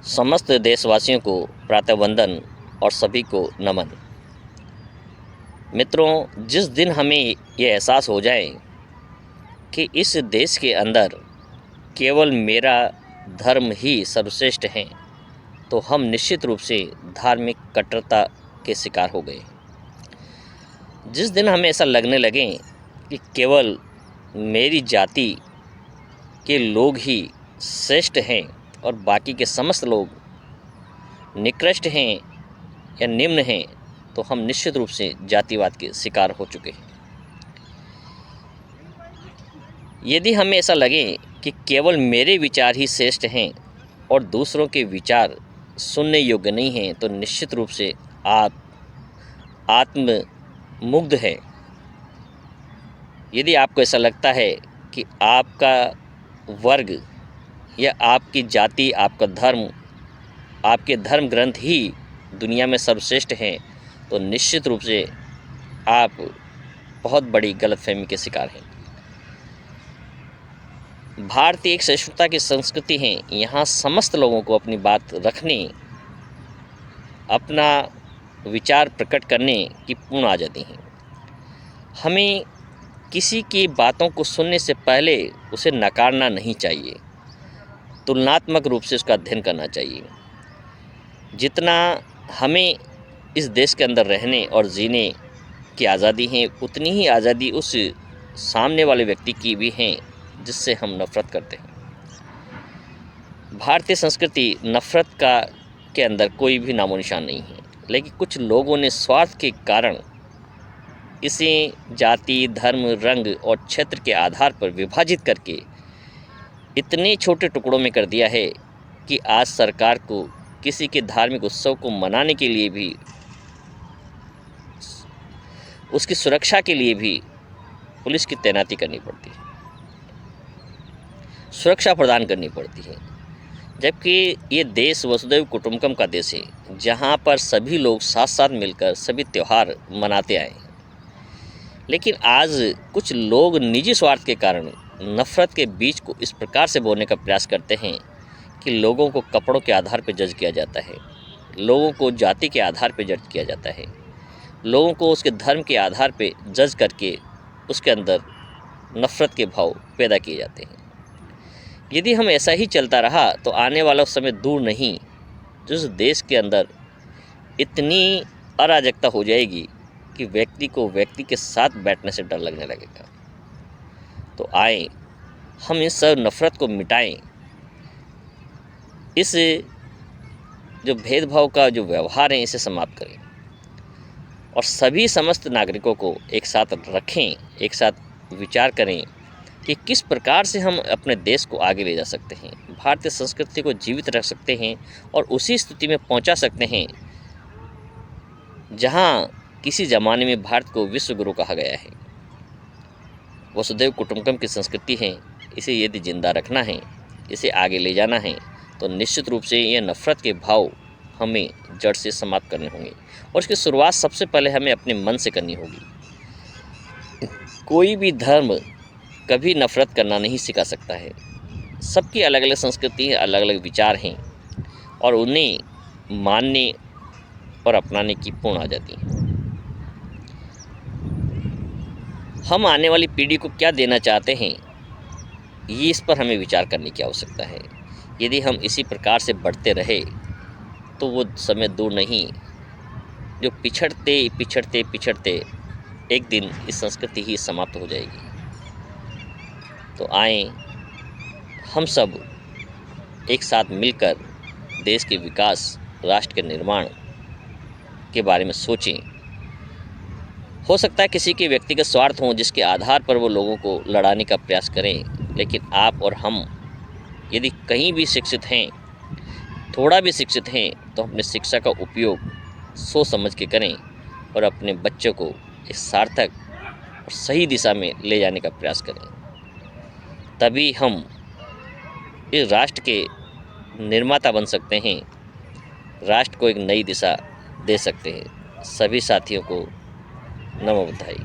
समस्त देशवासियों को प्रातः वंदन और सभी को नमन। मित्रों, जिस दिन हमें ये एहसास हो जाए कि इस देश के अंदर केवल मेरा धर्म ही सर्वश्रेष्ठ है, तो हम निश्चित रूप से धार्मिक कट्टरता के शिकार हो गए। जिस दिन हमें ऐसा लगने लगे कि केवल मेरी जाति के लोग ही श्रेष्ठ हैं और बाकी के समस्त लोग निकृष्ट हैं या निम्न हैं, तो हम निश्चित रूप से जातिवाद के शिकार हो चुके हैं। यदि हमें ऐसा लगे कि केवल मेरे विचार ही श्रेष्ठ हैं और दूसरों के विचार सुनने योग्य नहीं हैं, तो निश्चित रूप से आप आत्ममुग्ध हैं। यदि आपको ऐसा लगता है कि आपका वर्ग या आपकी जाति, आपका धर्म, आपके धर्म ग्रंथ ही दुनिया में सर्वश्रेष्ठ हैं, तो निश्चित रूप से आप बहुत बड़ी गलतफहमी के शिकार हैं। भारतीय एक सहिष्णुता की संस्कृति है। यहाँ समस्त लोगों को अपनी बात रखने, अपना विचार प्रकट करने की पूर्ण आज़ादी है। हमें किसी की बातों को सुनने से पहले उसे नकारना नहीं चाहिए, तुलनात्मक रूप से उसका अध्ययन करना चाहिए। जितना हमें इस देश के अंदर रहने और जीने की आज़ादी है, उतनी ही आज़ादी उस सामने वाले व्यक्ति की भी है जिससे हम नफ़रत करते हैं। भारतीय संस्कृति नफ़रत के अंदर कोई भी नामो निशान नहीं है, लेकिन कुछ लोगों ने स्वार्थ के कारण इसे जाति, धर्म, रंग और क्षेत्र के आधार पर विभाजित करके इतने छोटे टुकड़ों में कर दिया है कि आज सरकार को किसी के धार्मिक उत्सव को मनाने के लिए भी, उसकी सुरक्षा के लिए भी पुलिस की तैनाती करनी पड़ती है, सुरक्षा प्रदान करनी पड़ती है। जबकि ये देश वसुधैव कुटुंबकम का देश है, जहाँ पर सभी लोग साथ साथ मिलकर सभी त्यौहार मनाते आए हैं। लेकिन आज कुछ लोग निजी स्वार्थ के कारण नफ़रत के बीज को इस प्रकार से बोने का प्रयास करते हैं कि लोगों को कपड़ों के आधार पर जज किया जाता है, लोगों को जाति के आधार पर जज किया जाता है, लोगों को उसके धर्म के आधार पर जज करके उसके अंदर नफ़रत के भाव पैदा किए जाते हैं। यदि हम ऐसा ही चलता रहा तो आने वाला समय दूर नहीं जिस देश के अंदर इतनी अराजकता हो जाएगी कि व्यक्ति को व्यक्ति के साथ बैठने से डर लगने लगेगा। तो आए हम इस सब नफ़रत को मिटाएं, इस जो भेदभाव का जो व्यवहार है इसे समाप्त करें और सभी समस्त नागरिकों को एक साथ रखें, एक साथ विचार करें कि किस प्रकार से हम अपने देश को आगे ले जा सकते हैं, भारतीय संस्कृति को जीवित रख सकते हैं और उसी स्थिति में पहुंचा सकते हैं जहां किसी ज़माने में भारत को विश्व गुरु कहा गया है। वसुधैव कुटुंबकम की संस्कृति है, इसे यदि जिंदा रखना है, इसे आगे ले जाना है, तो निश्चित रूप से ये नफ़रत के भाव हमें जड़ से समाप्त करने होंगे और इसकी शुरुआत सबसे पहले हमें अपने मन से करनी होगी। कोई भी धर्म कभी नफ़रत करना नहीं सिखा सकता है। सबकी अलग अलग संस्कृति है, अलग अलग विचार हैं और उन्हें मानने और अपनाने की पूर्ण आज़ादी है। हम आने वाली पीढ़ी को क्या देना चाहते हैं, ये इस पर हमें विचार करने की आवश्यकता है। यदि हम इसी प्रकार से बढ़ते रहे तो वो समय दूर नहीं जो पिछड़ते पिछड़ते पिछड़ते एक दिन इस संस्कृति ही समाप्त हो जाएगी। तो आए हम सब एक साथ मिलकर देश के विकास, राष्ट्र के निर्माण के बारे में सोचें। हो सकता है किसी के व्यक्तिगत स्वार्थ हों जिसके आधार पर वो लोगों को लड़ाने का प्रयास करें, लेकिन आप और हम यदि कहीं भी शिक्षित हैं, थोड़ा भी शिक्षित हैं, तो अपने शिक्षा का उपयोग सोच समझ के करें और अपने बच्चों को एक सार्थक और सही दिशा में ले जाने का प्रयास करें। तभी हम इस राष्ट्र के निर्माता बन सकते हैं, राष्ट्र को एक नई दिशा दे सकते हैं। सभी साथियों को नमो बुद्धाय।